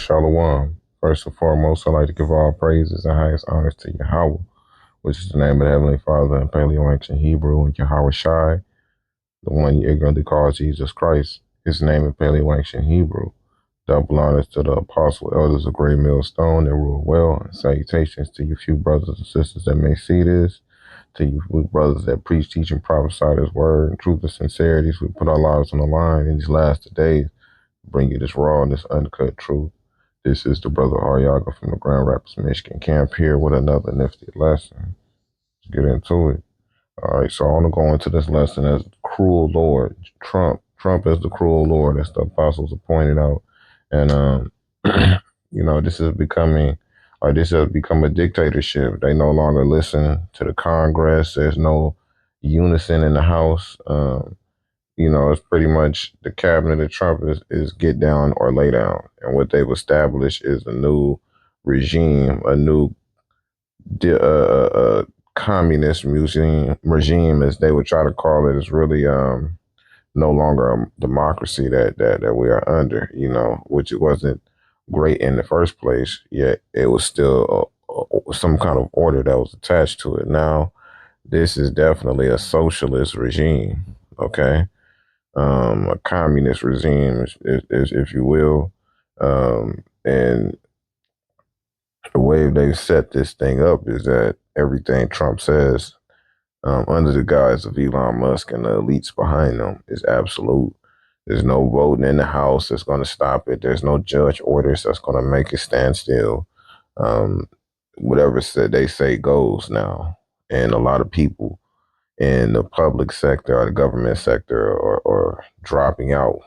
Shalom. First and foremost, I'd like to give all praises and highest honors to Yahweh, which is the name of the Heavenly Father in Paleo Ancient Hebrew, and Yahweh Shai, the one you ignorantly call Jesus Christ, his name in Paleo Ancient Hebrew. Double honors to the apostle elders of Great Millstone that rule well, and salutations to you few brothers and sisters that may see this, to you few brothers that preach, teach, and prophesy this word in truth and sincerity. We put our lives on the line in these last days, bring you this raw and this uncut truth. This is the brother Aryaga from the Grand Rapids, Michigan camp here with another nifty lesson. Let's get into it. All right, so I want to go into this lesson as the cruel Lord, Trump. Trump is the cruel Lord, as the apostles have pointed out. And, this is this has become a dictatorship. They no longer listen to the Congress. There's no unison in the House. It's pretty much the cabinet of Trump is get down or lay down. And what they've established is a new regime, a new communist regime, as they would try to call it, is really no longer a democracy that we are under, which it wasn't great in the first place, yet it was still some kind of order that was attached to it. Now, this is definitely a socialist regime, okay? A communist regime, if you will. And the way they've set this thing up is that everything Trump says, under the guise of Elon Musk and the elites behind them, is absolute. There's no voting in the House that's going to stop it. There's no judge orders that's going to make it stand still. Whatever they say goes now. And a lot of people in the public sector or the government sector or dropping out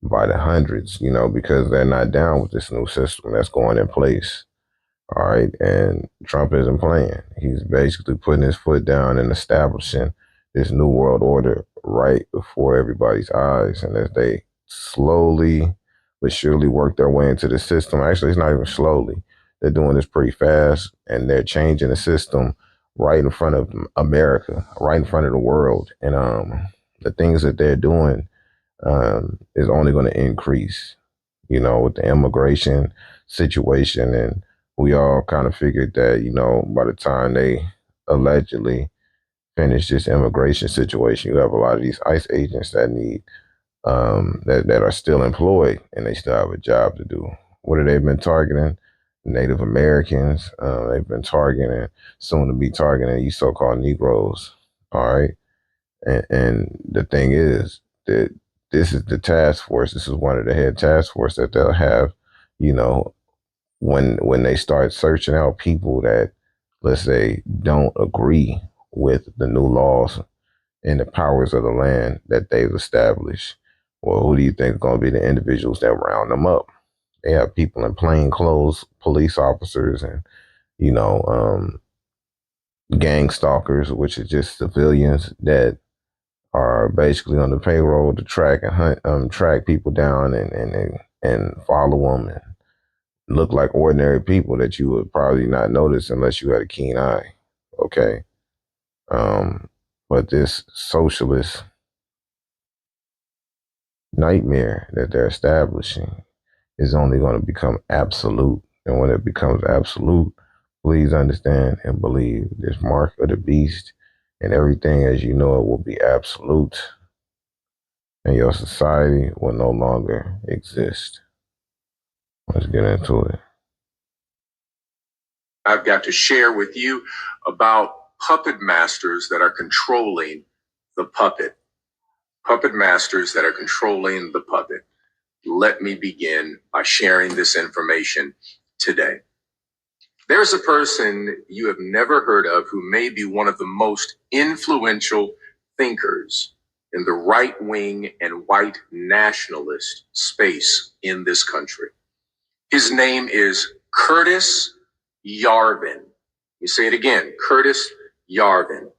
by the hundreds, because they're not down with this new system that's going in place. All right. And Trump isn't playing. He's basically putting his foot down and establishing this new world order right before everybody's eyes. And as they slowly but surely work their way into the system, actually, it's not even slowly. They're doing this pretty fast, and they're changing the system right in front of America, right in front of the world. And the things that they're doing is only going to increase, with the immigration situation. And we all kind of figured that, by the time they allegedly finish this immigration situation, you have a lot of these ICE agents that need, that are still employed, and they still have a job to do. What have they been targeting? Native Americans. They've been targeting, soon to be targeting, you so-called Negroes. All right. And the thing is that this is the task force. This is one of the head task force that they'll have, when they start searching out people that, let's say, don't agree with the new laws and the powers of the land that they've established. Well, who do you think are going to be the individuals that round them up? They have people in plain clothes, police officers, and, gang stalkers, which are just civilians that are basically on the payroll to track and hunt, track people down and follow them and look like ordinary people that you would probably not notice unless you had a keen eye. Okay. But this socialist nightmare that they're establishing is only going to become absolute. And when it becomes absolute, please understand and believe this mark of the beast, and everything as you know it will be absolute, and your society will no longer exist. Let's get into it. I've got to share with you about puppet masters that are controlling the puppet. Puppet masters that are controlling the puppet. Let me begin by sharing this information today. There's a person you have never heard of who may be one of the most influential thinkers in the right-wing and white nationalist space in this country. His name is Curtis Yarvin. You say it again, Curtis Yarvin.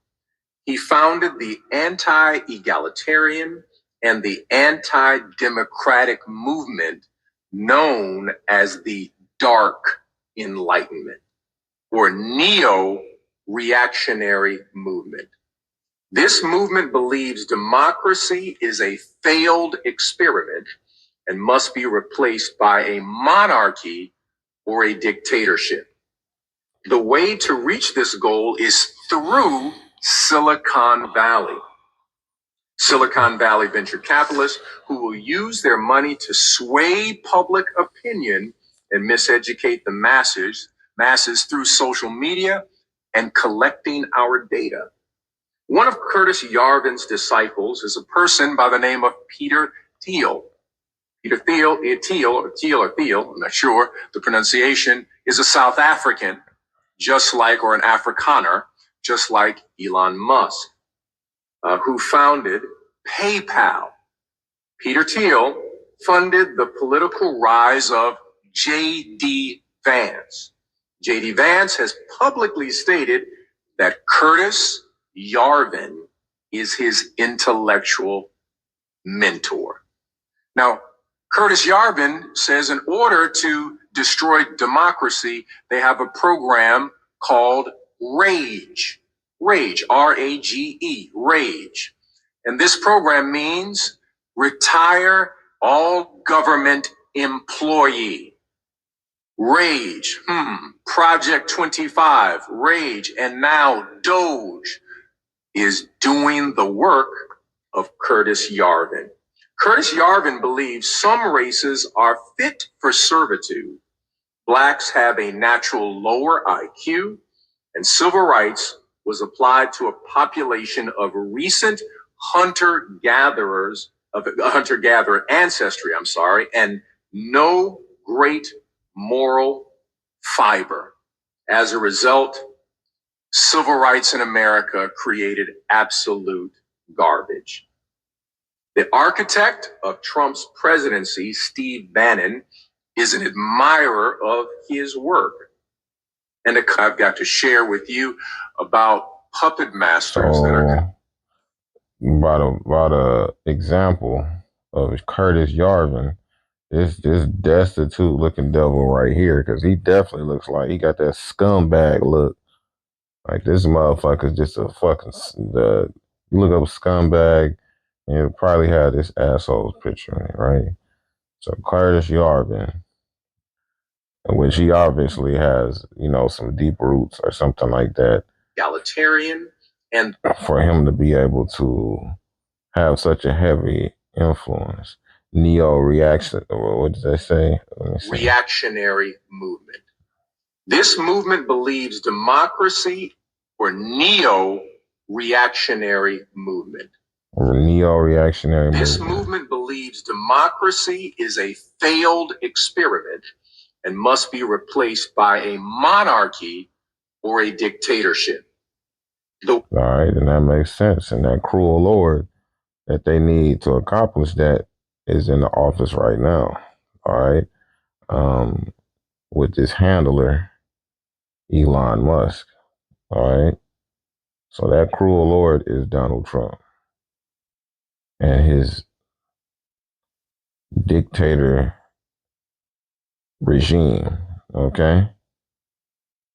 He founded the anti-egalitarian and the anti-democratic movement known as the Dark Enlightenment or neo-reactionary movement. This movement believes democracy is a failed experiment and must be replaced by a monarchy or a dictatorship. The way to reach this goal is through Silicon Valley. Silicon Valley venture capitalists who will use their money to sway public opinion and miseducate the masses through social media and collecting our data. One of Curtis Yarvin's disciples is a person by the name of Peter Thiel. Peter Thiel, I'm not sure the pronunciation, is a South African, or an Afrikaner, just like Elon Musk, who founded PayPal. Peter Thiel funded the political rise of J.D. Vance. J.D. Vance has publicly stated that Curtis Yarvin is his intellectual mentor. Now, Curtis Yarvin says in order to destroy democracy, they have a program called RAGE. RAGE, R-A-G-E, RAGE. And this program means retire all government employee. RAGE, Project 25, RAGE, and now Doge is doing the work of Curtis Yarvin. Curtis Yarvin believes some races are fit for servitude. Blacks have a natural lower IQ, and civil rights was applied to a population of recent hunter-gatherer ancestry, and no great moral fiber. As a result, civil rights in America created absolute garbage. The architect of Trump's presidency, Steve Bannon, is an admirer of his work. And I've got to share with you about puppet masters that are... About a example of Curtis Yarvin, this destitute looking devil right here, because he definitely looks like he got that scumbag look. Like this motherfucker's just a fucking you look up scumbag and it'll probably have this asshole's picture in it, right? So Curtis Yarvin, which he obviously has, some deep roots or something like that. Egalitarian, and for him to be able to have such a heavy influence, neo-reaction, what does that say? Reactionary movement. This movement believes democracy or neo-reactionary movement. Neo-reactionary This movement believes democracy is a failed experiment and must be replaced by a monarchy or a dictatorship. All right, and that makes sense. And that cruel Lord that they need to accomplish that is in the office right now. All right. With this handler, Elon Musk. All right. So that cruel Lord is Donald Trump and his dictator regime. Okay.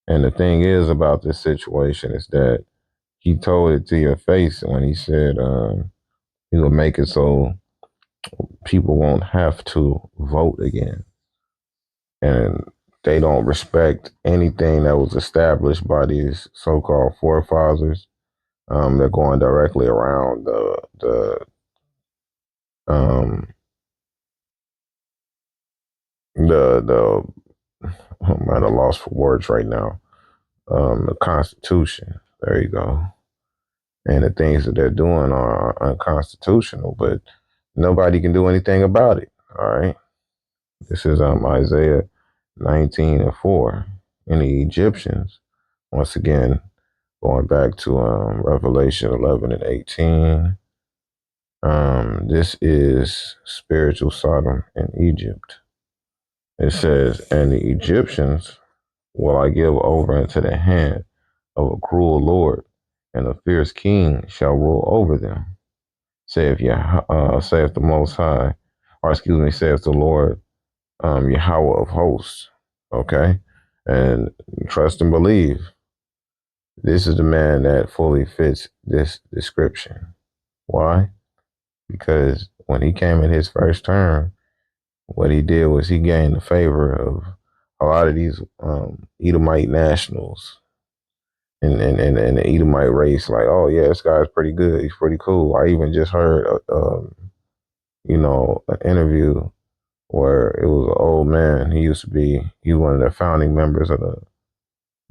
And the thing is about this situation is that he told it to your face when he said he will make it so people won't have to vote again. And they don't respect anything that was established by these so-called forefathers. They're going directly around the I'm at a loss for words right now. The Constitution. There you go. And the things that they're doing are unconstitutional, but nobody can do anything about it. All right. This is Isaiah 19:4. And the Egyptians, once again, going back to Revelation 11:18. This is spiritual Sodom and Egypt. It says, and the Egyptians will I give over into the hand of a cruel Lord, and a fierce king shall rule over them. Saith the Most High, or excuse me, saith the Lord, Yahweh of hosts. Okay? And trust and believe, this is the man that fully fits this description. Why? Because when he came in his first term, what he did was he gained the favor of a lot of these Edomite nationals and the Edomite race. Like, oh yeah, this guy's pretty good. He's pretty cool. I even just heard, an interview where it was an old man. He was one of the founding members of the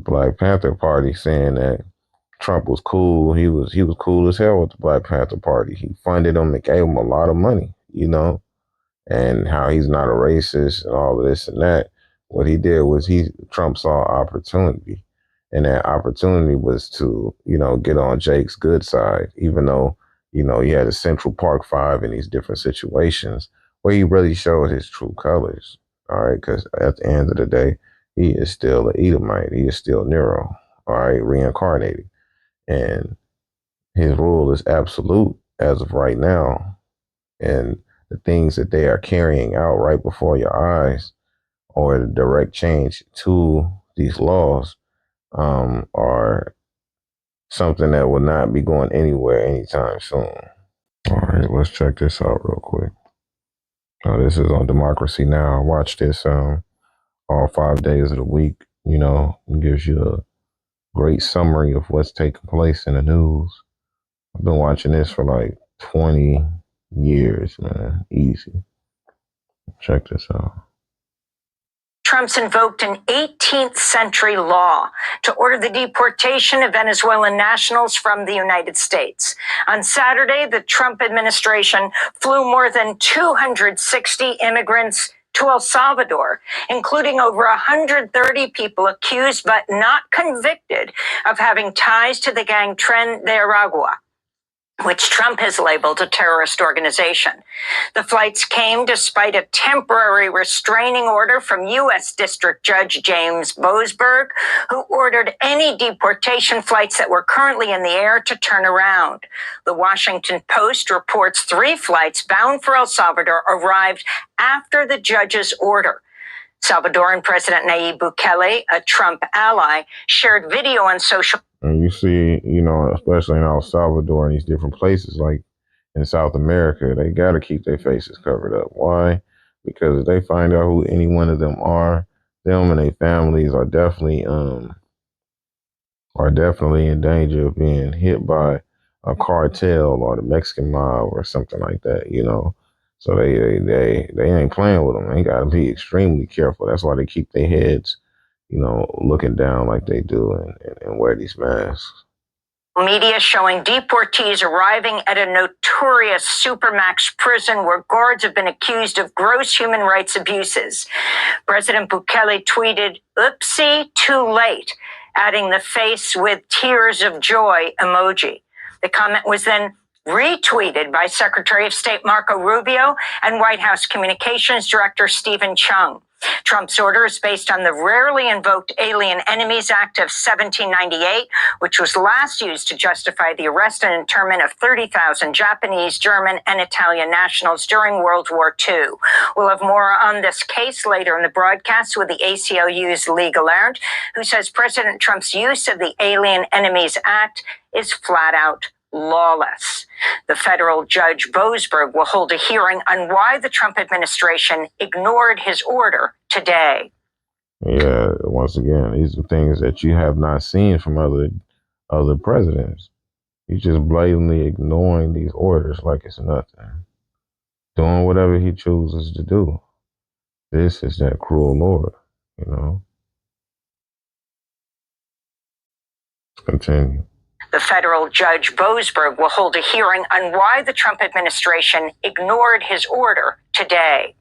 Black Panther Party, saying that Trump was cool. He was cool as hell with the Black Panther Party. He funded them and gave them a lot of money, and how he's not a racist and all of this and that. What he did was Trump saw opportunity, and that opportunity was to get on Jake's good side, even though he had a Central Park Five in these different situations where he really showed his true colors. All right, because at the end of the day, he is still an Edomite. He is still Nero. All right, reincarnated, and his rule is absolute as of right now, and the things that they are carrying out right before your eyes or the direct change to these laws are something that will not be going anywhere anytime soon. All right, let's check this out real quick. This is on Democracy Now. I watch this all 5 days of the week. It gives you a great summary of what's taking place in the news. I've been watching this for like 20 years, man. Easy. Check this out. Trump's invoked an 18th century law to order the deportation of Venezuelan nationals from the United States. On Saturday, the Trump administration flew more than 260 immigrants to El Salvador, including over 130 people accused but not convicted of having ties to the gang Tren de Aragua, which Trump has labeled a terrorist organization. The flights came despite a temporary restraining order from U.S. District Judge James Boasberg, who ordered any deportation flights that were currently in the air to turn around. The Washington Post reports 3 flights bound for El Salvador arrived after the judge's order. Salvadoran President Nayib Bukele, a Trump ally, shared video on social. And you see, especially in El Salvador and these different places, like in South America, they got to keep their faces covered up. Why? Because if they find out who any one of them are, them and their families are definitely in danger of being hit by a cartel or the Mexican mob or something like that. So they ain't playing with them. They got to be extremely careful. That's why they keep their heads, looking down like they do and wear these masks. Media showing deportees arriving at a notorious supermax prison where guards have been accused of gross human rights abuses. President Bukele tweeted, "Oopsie, too late," adding the face with tears of joy emoji. The comment was then retweeted by Secretary of State Marco Rubio and White House Communications Director Stephen Chung. Trump's order is based on the rarely invoked Alien Enemies Act of 1798, which was last used to justify the arrest and internment of 30,000 Japanese, German, and Italian nationals during World War II. We'll have more on this case later in the broadcast with the ACLU's Lee Gallant, who says President Trump's use of the Alien Enemies Act is flat out lawless. The federal judge Boasberg will hold a hearing on why the Trump administration ignored his order today. Yeah, once again, these are things that you have not seen from other presidents. He's just blatantly ignoring these orders like it's nothing, doing whatever he chooses to do. This is that cruel Lord. Continue. The federal judge Boasberg will hold a hearing on why the Trump administration ignored his order today.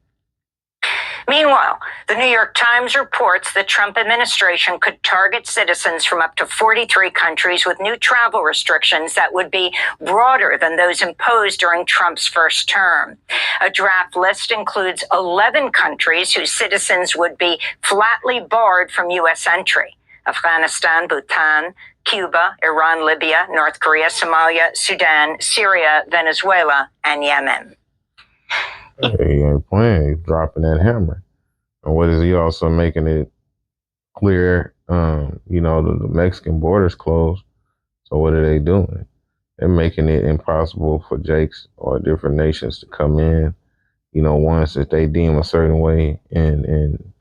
Meanwhile, the New York Times reports the Trump administration could target citizens from up to 43 countries with new travel restrictions that would be broader than those imposed during Trump's first term. A draft list includes 11 countries whose citizens would be flatly barred from U.S. entry: Afghanistan, Bhutan, Cuba, Iran, Libya, North Korea, Somalia, Sudan, Syria, Venezuela, and Yemen. He ain't playing. He's dropping that hammer. And what is he also making it clear? The Mexican border's closed. So what are they doing? They're making it impossible for Jakes or different nations to come in ones that they deem a certain way, and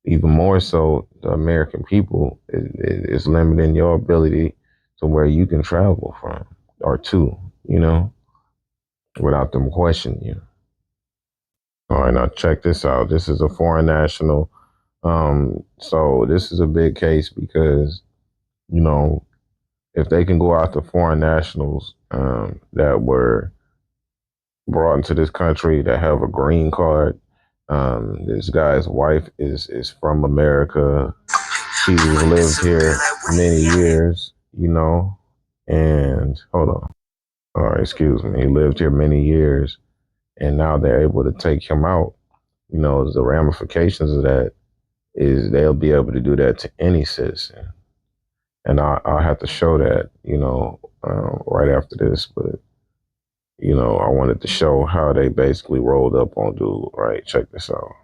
even more so, the American people is limiting your ability to where you can travel from or to, without them questioning you. All right, now check this out. This is a foreign national. So this is a big case because, you know, if they can go after foreign nationals that were brought into this country that have a green card. This guy's wife is from America. She's lived here many years, and hold on. All right, excuse me. He lived here many years, and now they're able to take him out. The ramifications of that is they'll be able to do that to any citizen, and I'll have to show that, right after this, but I wanted to show how they basically rolled up on dude. Right, check this out.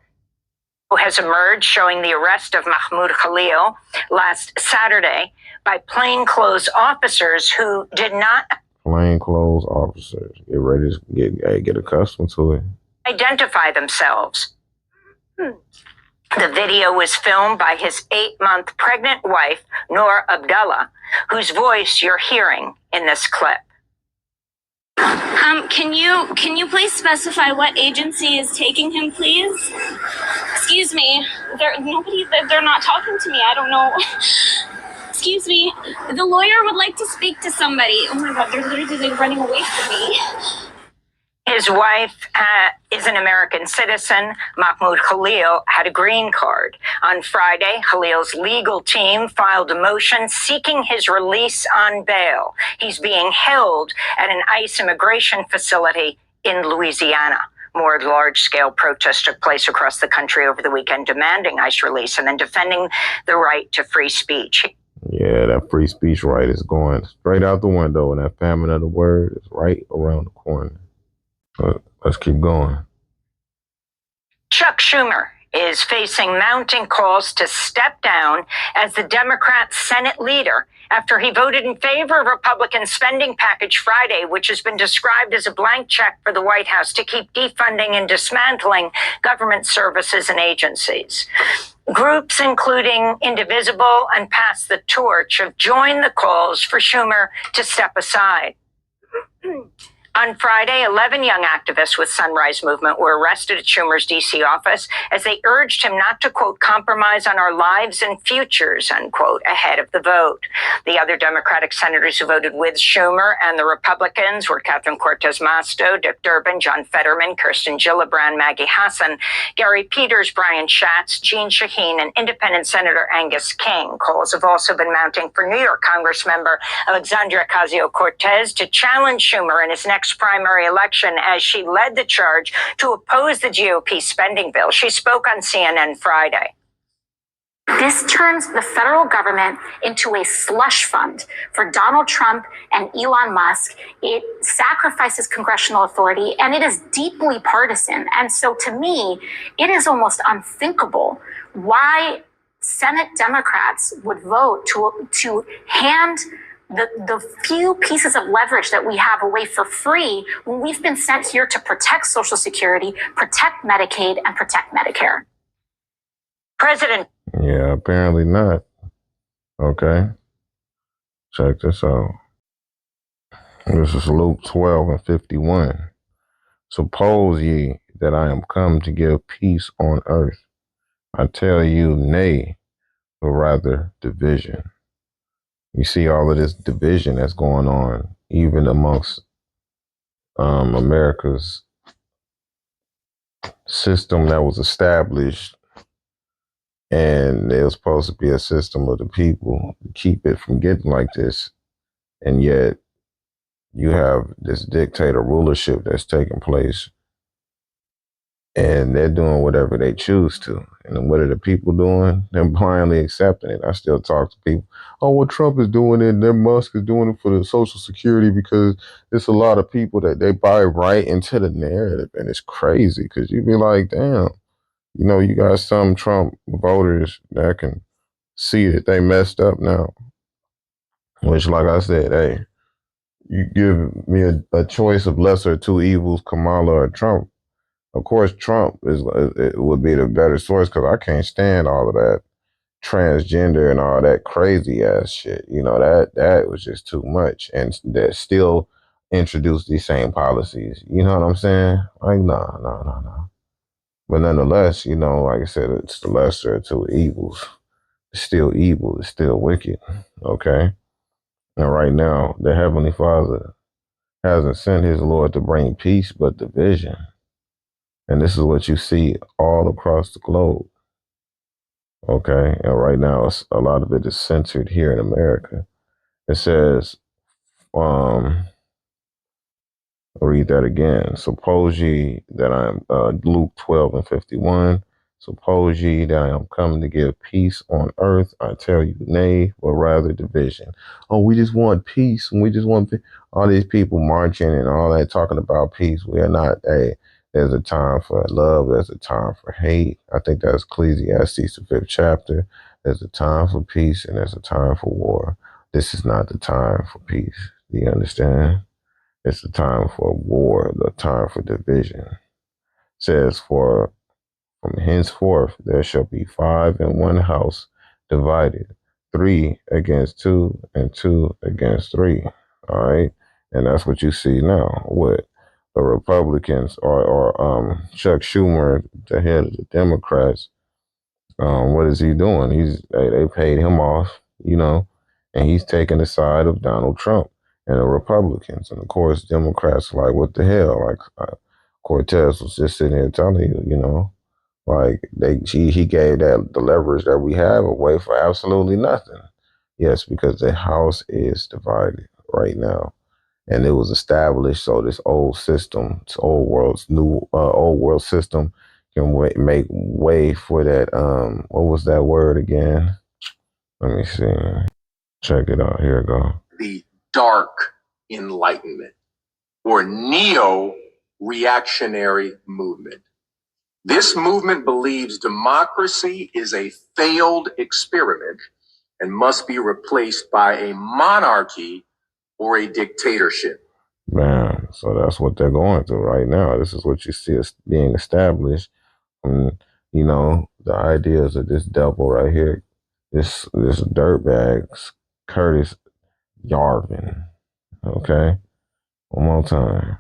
Has emerged showing the arrest of Mahmoud Khalil last Saturday by plainclothes officers who did not. Plainclothes officers, get ready to get accustomed to it. Identify themselves. The video was filmed by his 8-month pregnant wife, Noor Abdullah, whose voice you're hearing in this clip. Can you please specify what agency is taking him, please? Excuse me. They're not talking to me. I don't know. Excuse me. The lawyer would like to speak to somebody. Oh my God, they're literally running away from me. His wife is an American citizen. Mahmoud Khalil had a green card. On Friday, Khalil's legal team filed a motion seeking his release on bail. He's being held at an ICE immigration facility in Louisiana. More large-scale protests took place across the country over the weekend demanding ICE release and then defending the right to free speech. Yeah, that free speech right is going straight out the window, and that famine of the word is right around the corner. But let's keep going. Chuck Schumer is facing mounting calls to step down as the Democrat Senate leader after he voted in favor of Republican spending package Friday, which has been described as a blank check for the White House to keep defunding and dismantling government services and agencies. Groups including Indivisible and Pass the Torch have joined the calls for Schumer to step aside. On Friday, 11 young activists with Sunrise Movement were arrested at Schumer's D.C. office as they urged him not to, quote, compromise on our lives and futures, unquote, ahead of the vote. The other Democratic senators who voted with Schumer and the Republicans were Catherine Cortez Masto, Dick Durbin, John Fetterman, Kirsten Gillibrand, Maggie Hassan, Gary Peters, Brian Schatz, Jeanne Shaheen, and Independent Senator Angus King. Calls have also been mounting for New York Congressmember Alexandria Ocasio-Cortez to challenge Schumer in his next primary election as she led the charge to oppose the GOP spending bill. She spoke on CNN Friday. This turns the federal government into a slush fund for Donald Trump and Elon Musk. It sacrifices congressional authority, and it is deeply partisan. And so to me, it is almost unthinkable why Senate Democrats would vote to hand the few pieces of leverage that we have away for free when we've been sent here to protect Social Security, protect Medicaid, and protect Medicare. President. Yeah, apparently not. Okay. Check this out. This is Luke 12:51. Suppose ye that I am come to give peace on earth. I tell you, nay, but rather division. You see all of this division that's going on, even amongst America's system that was established, and it was supposed to be a system of the people to keep it from getting like this. And yet you have this dictator rulership that's taking place, and they're doing whatever they choose to. And what are the people doing? They're blindly accepting it. I still talk to people, oh, what Trump is doing it, and then Musk is doing it for the Social Security, because it's a lot of people that they buy right into the narrative. And it's crazy because you be like, damn, you got some Trump voters that can see that they messed up now. Which, like I said, hey, you give me a choice of lesser two evils, Kamala or Trump, Of course, Trump it would be the better source because I can't stand all of that transgender and all that crazy ass shit. You know that was just too much, and that still introduced these same policies. You know what I'm saying? Like, no. But nonetheless, you know, like I said, it's the lesser of two evils. It's still evil. It's still wicked. Okay. And right now, the Heavenly Father hasn't sent His Lord to bring peace, but division. And this is what you see all across the globe. Okay. And right now, a lot of it is centered here in America. It says, um, I'll read that again. Suppose ye that I am, Luke 12:51. Suppose ye that I am come to give peace on earth. I tell you, nay, but rather division. Oh, we just want peace. And we just want all these people marching and all that talking about peace. We are not there's a time for love. There's a time for hate. I think that's Ecclesiastes, the 5th chapter. There's a time for peace and there's a time for war. This is not the time for peace. Do you understand? It's the time for war, the time for division. It says, for from henceforth there shall be 5 in one house divided, 3 against 2, and 2 against 3. All right. And that's what you see now. What the Republicans or Chuck Schumer, the head of the Democrats, what is he doing? They paid him off, you know, and he's taking the side of Donald Trump and the Republicans. And of course, Democrats are like, what the hell? Like Cortez was just sitting here telling you, you know, like he gave that the leverage that we have away for absolutely nothing. Yes, because the House is divided right now, and it was established so this old system, this old world system, can make way for that. What was that word again? Let me see. Check it out. Here we go. The Dark Enlightenment or neo reactionary movement. This movement believes democracy is a failed experiment and must be replaced by a monarchy or a dictatorship. Man, so that's what they're going through right now. This is what you see as being established. And, you know, the ideas of this devil right here, this dirtbag, Curtis Yarvin. Okay? One more time.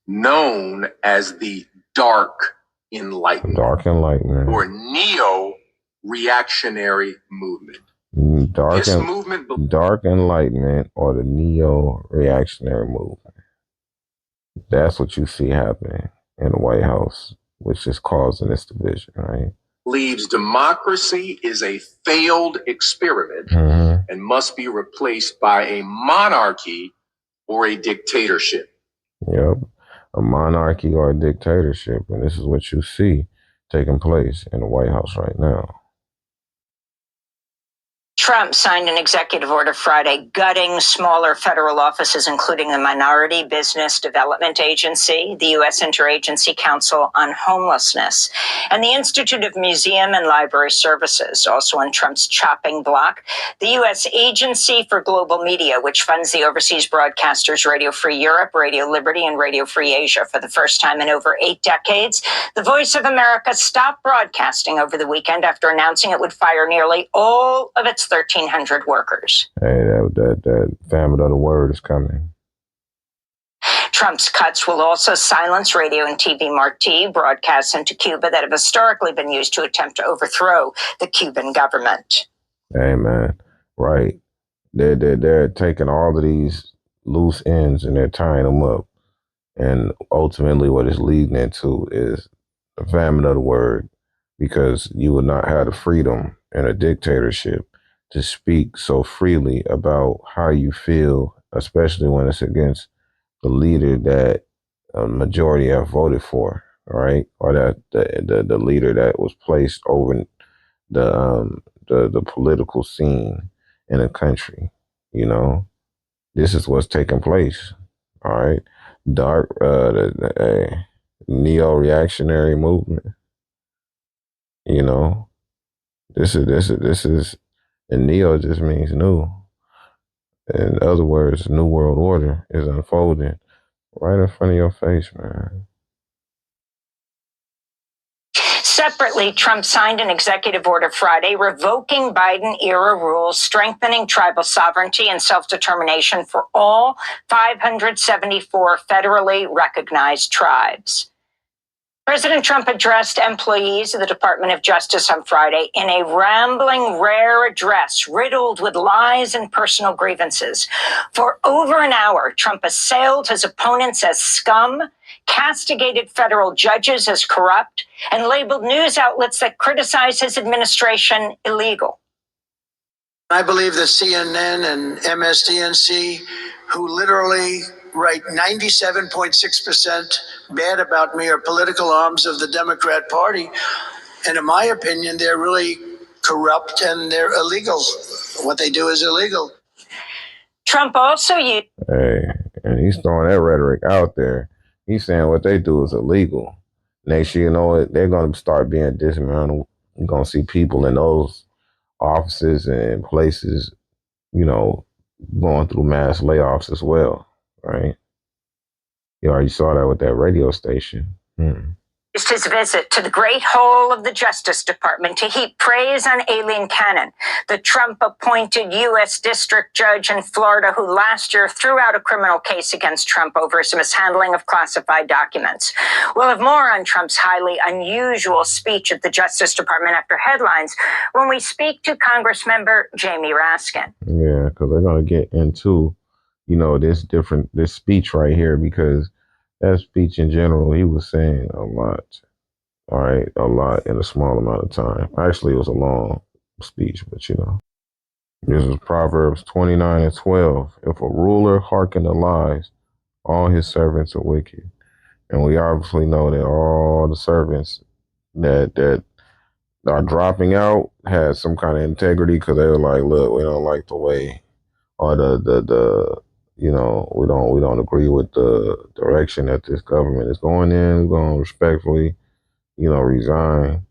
Known as the Dark Enlightenment. Dark Enlightenment. Or neo reactionary movement. Dark Enlightenment or the neo reactionary movement. That's what you see happening in the White House, which is causing this division, right? Believes democracy is a failed experiment and must be replaced by a monarchy or a dictatorship. Yep, a monarchy or a dictatorship. And this is what you see taking place in the White House right now. Trump signed an executive order Friday gutting smaller federal offices, including the Minority Business Development Agency, the U.S. Interagency Council on Homelessness, and the Institute of Museum and Library Services, also on Trump's chopping block. The U.S. Agency for Global Media, which funds the overseas broadcasters Radio Free Europe, Radio Liberty, and Radio Free Asia for the first time in over 8 decades. The Voice of America stopped broadcasting over the weekend after announcing it would fire nearly all of its 1,300 workers. Hey, that famine of the word is coming. Trump's cuts will also silence radio and TV Marti broadcasts into Cuba that have historically been used to attempt to overthrow the Cuban government. Hey, man, right. They're taking all of these loose ends and they're tying them up. And ultimately what it's leading into is the famine of the word, because you will not have the freedom in a dictatorship to speak so freely about how you feel, especially when it's against the leader that a majority have voted for, right? Or that the leader that was placed over the political scene in a country. You know, this is what's taking place. All right, the neo-reactionary movement. You know, this is and neo just means new. In other words, new world order is unfolding right in front of your face, man. Separately, Trump signed an executive order Friday revoking Biden-era rules strengthening tribal sovereignty and self-determination for all 574 federally recognized tribes. President Trump addressed employees of the Department of Justice on Friday in a rambling, rare address riddled with lies and personal grievances. For over an hour, Trump assailed his opponents as scum, castigated federal judges as corrupt, and labeled news outlets that criticize his administration illegal. I believe that CNN and MSDNC, who literally write 97.6% bad about me, are political arms of the Democrat Party. And in my opinion, they're really corrupt and they're illegal. What they do is illegal. Trump also used. Hey, and he's throwing that rhetoric out there. He's saying what they do is illegal. Next year, you know what? They're going to start being dismantled. You're going to see people in those offices and places, you know, going through mass layoffs as well, right? You already saw that with that radio station. His visit to the great hall of the Justice Department to heap praise on Aileen Cannon, the Trump-appointed U.S. District Judge in Florida who last year threw out a criminal case against Trump over his mishandling of classified documents. We'll have more on Trump's highly unusual speech at the Justice Department after headlines when we speak to Congressmember Jamie Raskin. Yeah, because they're going to get into, you know, this speech right here, because that speech in general, he was saying a lot, all right, a lot in a small amount of time. Actually, it was a long speech, but you know. This is Proverbs 29:12. If a ruler hearken to lies, all his servants are wicked. And we obviously know that all the servants that are dropping out had some kind of integrity, because they were like, look, we don't like the way, or the you know, we don't agree with the direction that this government is going in. We're going to respectfully, you know, resign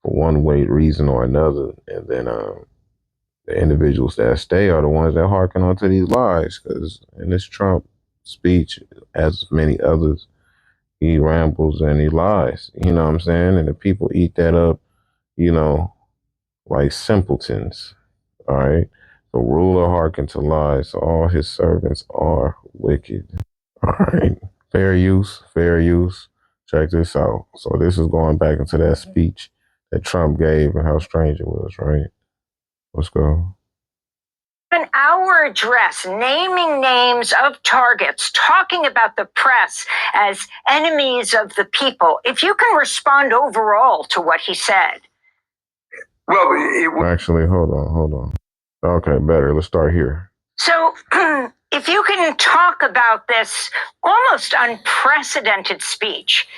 for one reason or another. And then the individuals that stay are the ones that hearken onto these lies, because in this Trump speech, as many others, he rambles and he lies, you know what I'm saying? And the people eat that up, you know, like simpletons, all right? The ruler hearken to lies, so all his servants are wicked. All right. Fair use, fair use. Check this out. So this is going back into that speech that Trump gave and how strange it was, right? Let's go. An hour address naming names of targets, talking about the press as enemies of the people. If you can respond overall to what he said. Well, actually, hold on. Okay, better. Let's start here. So, if you can talk about this almost unprecedented speech.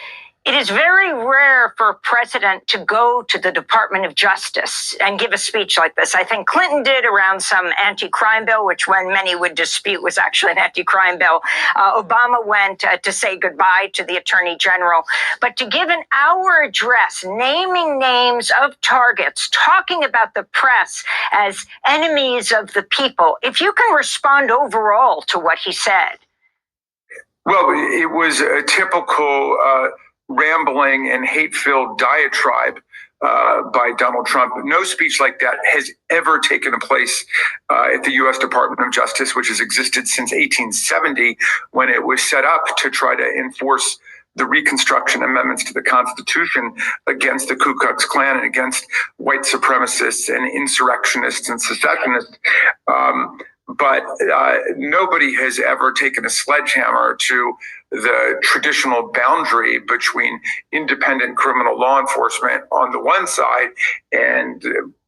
It is very rare for a president to go to the Department of Justice and give a speech like this. I think Clinton did around some anti-crime bill, which when many would dispute was actually an anti-crime bill. Obama went to say goodbye to the Attorney General. But to give an hour address naming names of targets, talking about the press as enemies of the people, if you can respond overall to what he said. Well, it was a typical rambling and hate-filled diatribe by Donald Trump. No speech like that has ever taken place at the U.S. Department of Justice, which has existed since 1870, when it was set up to try to enforce the Reconstruction amendments to the Constitution against the Ku Klux Klan and against white supremacists and insurrectionists and secessionists. But nobody has ever taken a sledgehammer to the traditional boundary between independent criminal law enforcement on the one side and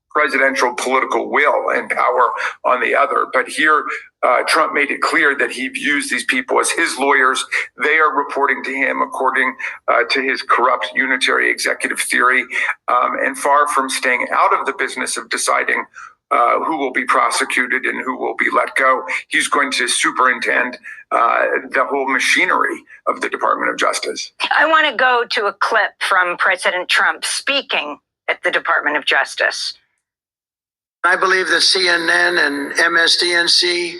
presidential political will and power on the other. But here, Trump made it clear that he views these people as his lawyers. They are reporting to him according to his corrupt unitary executive theory, and far from staying out of the business of deciding who will be prosecuted and who will be let go. He's going to superintend the whole machinery of the Department of Justice. I want to go to a clip from President Trump speaking at the Department of Justice. I believe that CNN and MSDNC,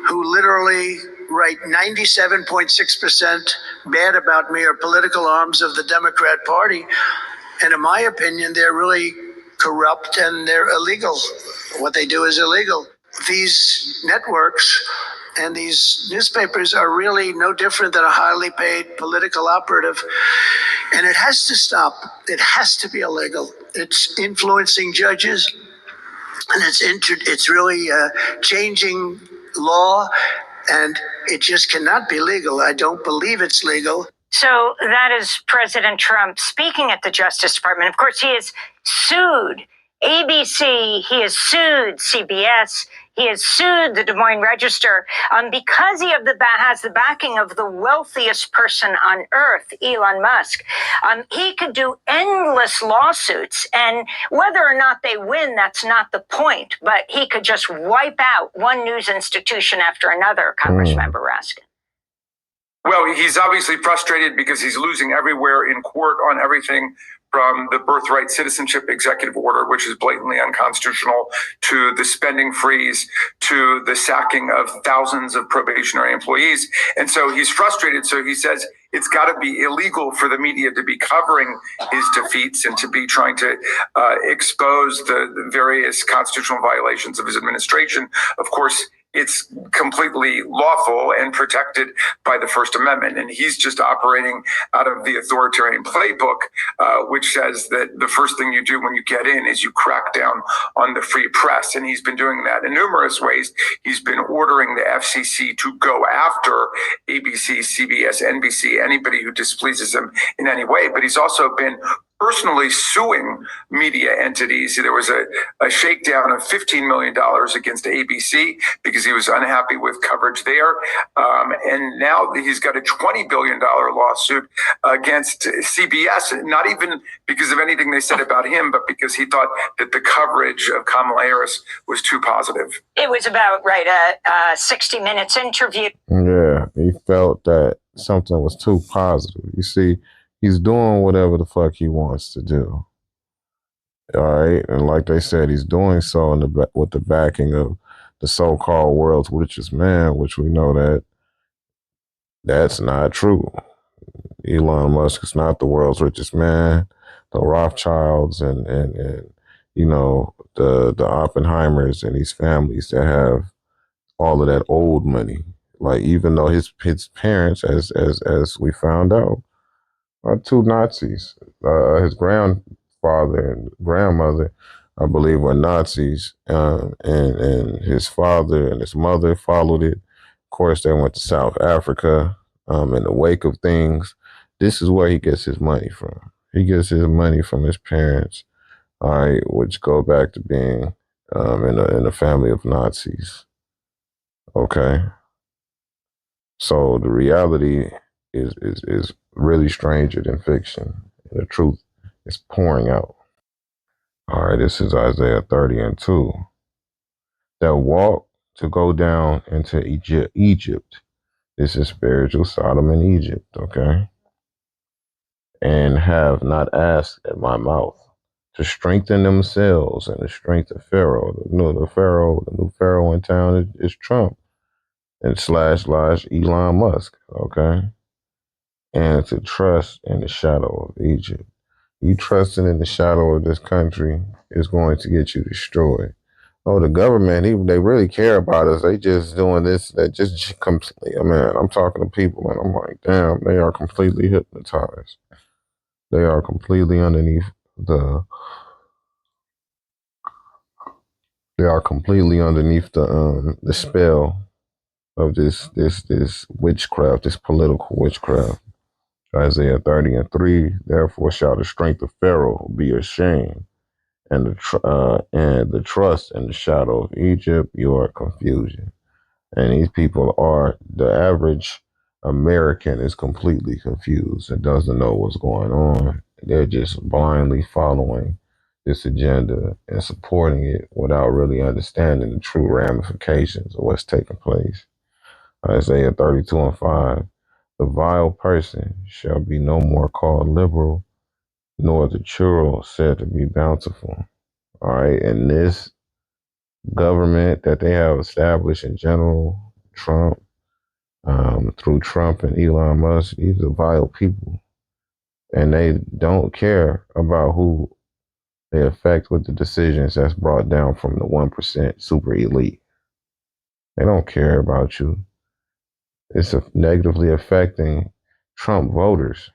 who literally write 97.6% bad about me are political arms of the Democrat Party. And in my opinion, they're really corrupt and they're illegal. What they do is illegal. These networks and these newspapers are really no different than a highly paid political operative. And it has to stop. It has to be illegal. It's influencing judges, and it's really changing law, and it just cannot be legal. I don't believe it's legal. So that is President Trump speaking at the Justice Department. Of course, he has sued ABC, he has sued CBS, he has sued the Des Moines Register because he has the backing of the wealthiest person on earth, Elon Musk. He could do endless lawsuits, and whether or not they win, that's not the point. But he could just wipe out one news institution after another, Congressmember Raskin. Well, he's obviously frustrated because he's losing everywhere in court on everything from the birthright citizenship executive order, which is blatantly unconstitutional, to the spending freeze, to the sacking of thousands of probationary employees. And so he's frustrated. So he says it's got to be illegal for the media to be covering his defeats and to be trying to expose the various constitutional violations of his administration. Of course, it's completely lawful and protected by the First Amendment. And he's just operating out of the authoritarian playbook, which says that the first thing you do when you get in is you crack down on the free press. And he's been doing that in numerous ways. He's been ordering the FCC to go after ABC, CBS, NBC, anybody who displeases him in any way. But he's also been personally suing media entities. There was a shakedown of $15 million against ABC because he was unhappy with coverage there. And now he's got a $20 billion lawsuit against CBS, not even because of anything they said about him, but because he thought that the coverage of Kamala Harris was too positive. It was about, a 60 Minutes interview. Yeah, he felt that something was too positive. You see, he's doing whatever the fuck he wants to do. All right. And like they said, he's doing so with the backing of the so-called world's richest man, which we know that that's not true. Elon Musk is not the world's richest man. The Rothschilds and the Oppenheimers and these families that have all of that old money. Like, even though his parents, as we found out, are two Nazis. His grandfather and grandmother, I believe, were Nazis, and his father and his mother followed it. Of course, they went to South Africa. In the wake of things, this is where he gets his money from. He gets his money from his parents, all right, which go back to being in a family of Nazis. Okay, so the reality is really stranger than fiction. The truth is pouring out. All right, this is Isaiah 30:2. That walk to go down into Egypt. This is spiritual Sodom and Egypt, okay? And have not asked at my mouth to strengthen themselves and the strength of Pharaoh. The new Pharaoh in town is Trump and / Elon Musk, okay? And to trust in the shadow of Egypt. You trusting in the shadow of this country is going to get you destroyed. Oh, the government, they really care about us. They just doing this. That just completely, I'm talking to people and I'm like, damn, they are completely hypnotized. They are completely underneath the spell of this witchcraft, this political witchcraft. Isaiah 30:3. Therefore shall the strength of Pharaoh be ashamed, and the trust in the shadow of Egypt, your confusion. And these people the average American is completely confused and doesn't know what's going on. They're just blindly following this agenda and supporting it without really understanding the true ramifications of what's taking place. Isaiah 32:5. The vile person shall be no more called liberal, nor the churl said to be bountiful. All right. And this government that they have established in general, Trump, through Trump and Elon Musk. These are vile people, and they don't care about who they affect with the decisions that's brought down from the 1% super elite. They don't care about you. It's negatively affecting Trump voters.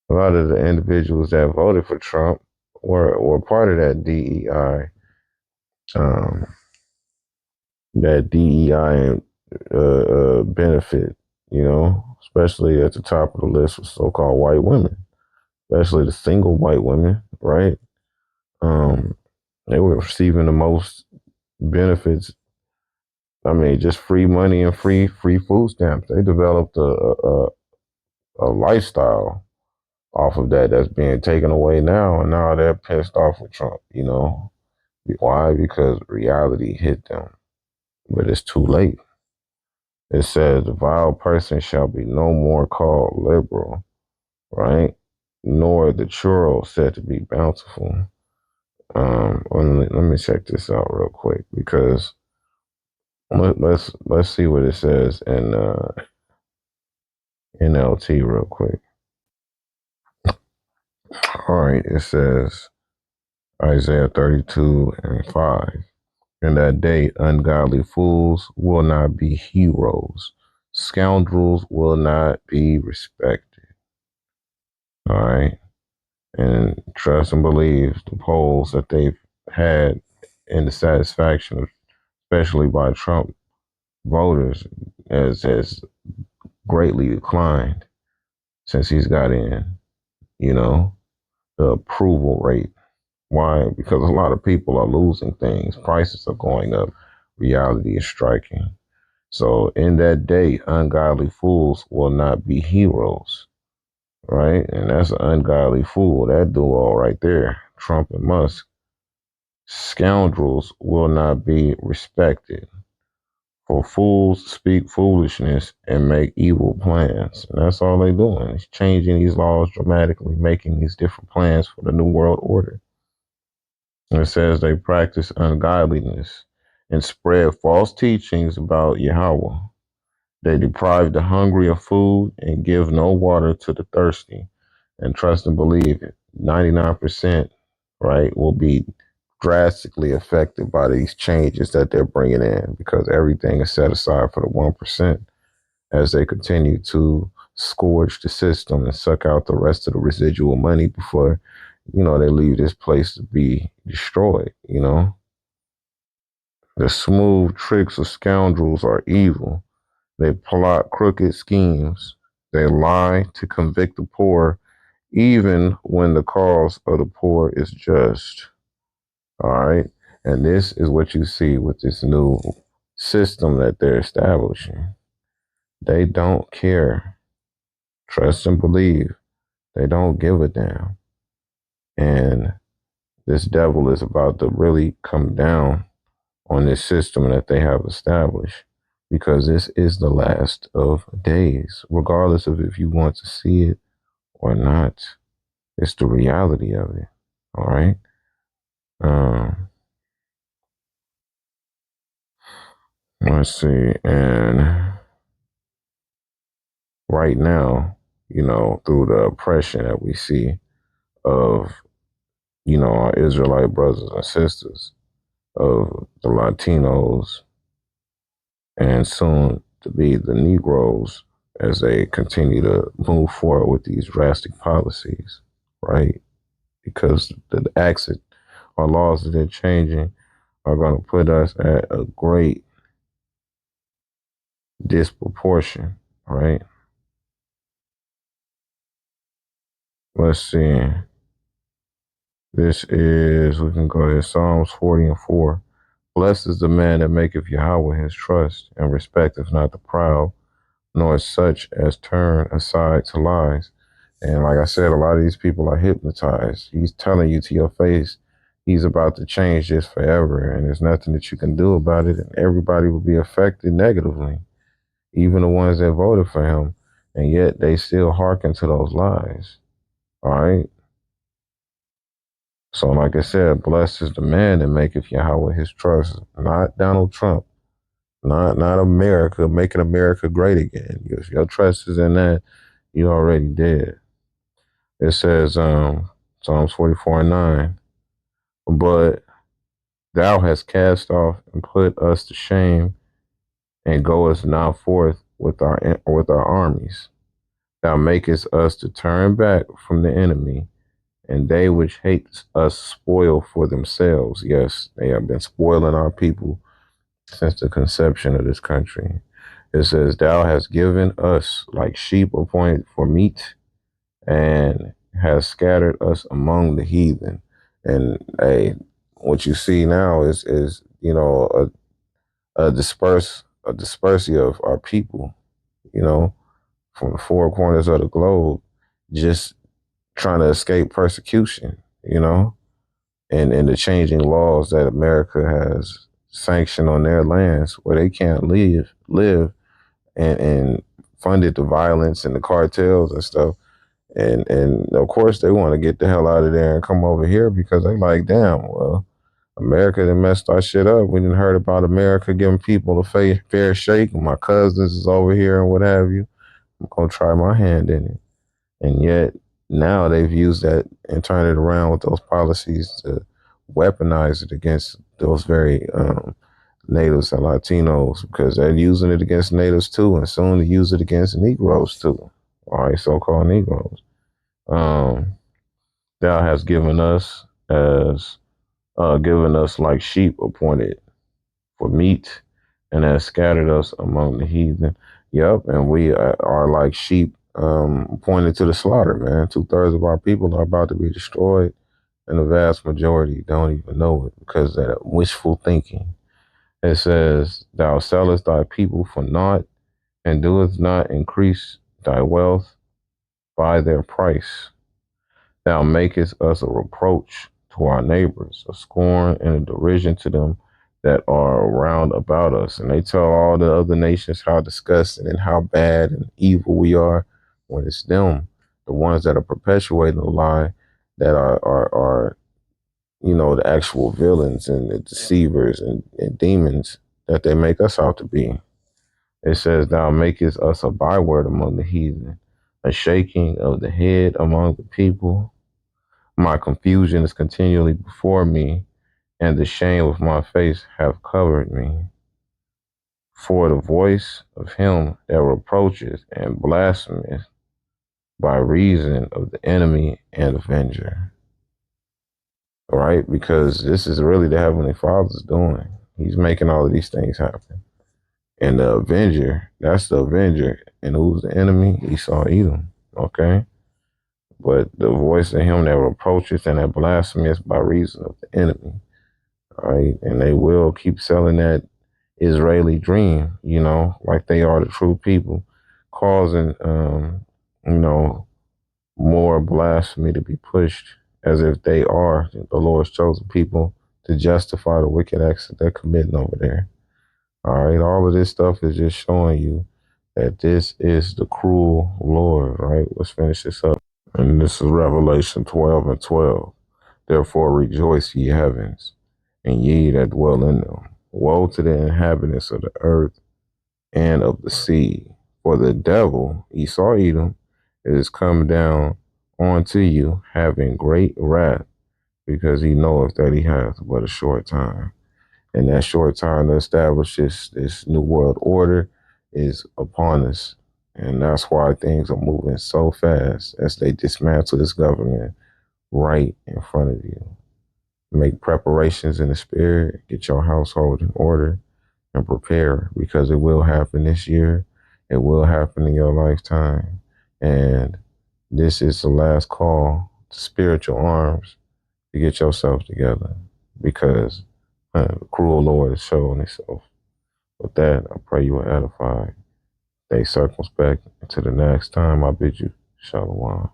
A lot of the individuals that voted for Trump were part of um, that DEI benefit, especially at the top of the list with so-called white women, especially the single white women, right? Um, they were receiving the most benefits. I mean, just free money and free food stamps. They developed a lifestyle off of that that's being taken away now, and now they're pissed off with Trump. Why? Because reality hit them, but it's too late. It says the vile person shall be no more called liberal, right? Nor the churl said to be bountiful. Let me check this out real quick because let's see what it says in NLT real quick. All right, it says Isaiah 32:5. In that day, ungodly fools will not be heroes. Scoundrels will not be respected. All right. And trust and believe the polls that they've had in the satisfaction, especially by Trump voters, has greatly declined since he's got in, you know, the approval rate. Why? Because a lot of people are losing things. Prices are going up. Reality is striking. So in that day, ungodly fools will not be heroes, right? And that's an ungodly fool. That duo right there, Trump and Musk. Scoundrels will not be respected. For fools speak foolishness and make evil plans. And that's all they're doing. It's changing these laws dramatically, making these different plans for the New World Order. And it says they practice ungodliness and spread false teachings about Yahweh. They deprive the hungry of food and give no water to the thirsty. And trust and believe it, 99%, right, will be drastically affected by these changes that they're bringing in because everything is set aside for the 1% as they continue to scourge the system and suck out the rest of the residual money before, they leave this place to be destroyed. The smooth tricks of scoundrels are evil. They plot crooked schemes. They lie to convict the poor, even when the cause of the poor is just. All right. And this is what you see with this new system that they're establishing. They don't care. Trust and believe. They don't give a damn. And this devil is about to really come down on this system that they have established because this is the last of days, regardless of if you want to see it or not. It's the reality of it. All right. Um, let's see. And right now, through the oppression that we see of, our Israelite brothers and sisters, of the Latinos, and soon to be the Negroes as they continue to move forward with these drastic policies, right? Because the acts or laws that they're changing are going to put us at a great disproportion, right? Let's see. We can go to Psalms 40:4. Blessed is the man that maketh Yahweh his trust, and respecteth not the proud, nor such as turn aside to lies. And like I said, a lot of these people are hypnotized. He's telling you to your face, he's about to change this forever, and there's nothing that you can do about it, and everybody will be affected negatively, even the ones that voted for him, and yet they still hearken to those lies. All right? So, like I said, blessed is the man that maketh Yahweh his trust, not Donald Trump, not America, making America great again. If your trust is in that, you already did. It says, Psalms 44:9, but thou hast cast off and put us to shame, and goest now forth with our armies. Thou makest us to turn back from the enemy, and they which hate us spoil for themselves. Yes, they have been spoiling our people since the conception of this country. It says, thou hast given us like sheep appointed for meat, and has scattered us among the heathen. And what you see now is a dispersion of our people, you know, from the four corners of the globe, just trying to escape persecution, and the changing laws that America has sanctioned on their lands where they can't live, and funded the violence and the cartels and stuff. And of course they want to get the hell out of there and come over here because they like, damn, well, America done messed our shit up. We didn't heard about America giving people a fair shake. And my cousins is over here and what have you. I'm gonna try my hand in it. And yet now they've used that and turned it around with those policies to weaponize it against those very natives and Latinos, because they're using it against natives too, and soon to use it against Negroes too. All right, so-called Negroes. Um, Thou hast given us like sheep appointed for meat, and has scattered us among the heathen. Yep, and we are like sheep pointed to the slaughter, man. 2/3 of our people are about to be destroyed, and the vast majority don't even know it because of that wishful thinking. It says, thou sellest thy people for naught, and doest not increase thy wealth by their price. Thou makest us a reproach to our neighbors, a scorn and a derision to them that are round about us. And they tell all the other nations how disgusting and how bad and evil we are, when it's them, the ones that are perpetuating the lie, that are the actual villains and the deceivers and demons that they make us out to be. It says, thou makest us a byword among the heathen, a shaking of the head among the people. My confusion is continually before me, and the shame of my face hath covered me. For the voice of him that reproaches and blasphemeth by reason of the enemy and avenger. Right? Because this is really the Heavenly Father's doing. He's making all of these things happen. And the avenger, that's the avenger. And who's the enemy? Esau, Edom. Okay? But the voice of him that reproaches and that blasphemes by reason of the enemy. All right? And they will keep selling that Israeli dream, like they are the true people, causing, more blasphemy to be pushed as if they are the Lord's chosen people to justify the wicked acts that they're committing over there. All right. All of this stuff is just showing you that this is the cruel Lord, right? Let's finish this up. And this is Revelation 12:12. Therefore rejoice, ye heavens, and ye that dwell in them. Woe to the inhabitants of the earth and of the sea. For the devil, Esau Edom, is come down unto you, having great wrath, because he knoweth that he hath but a short time. And that short time to establish this new world order is upon us. And that's why things are moving so fast as they dismantle this government right in front of you. Make preparations in the spirit, get your household in order, and prepare, because it will happen this year. It will happen in your lifetime. And this is the last call to spiritual arms to get yourself together, because the cruel Lord is showing himself. With that, I pray you are edified. Stay circumspect. Until the next time, I bid you shalom.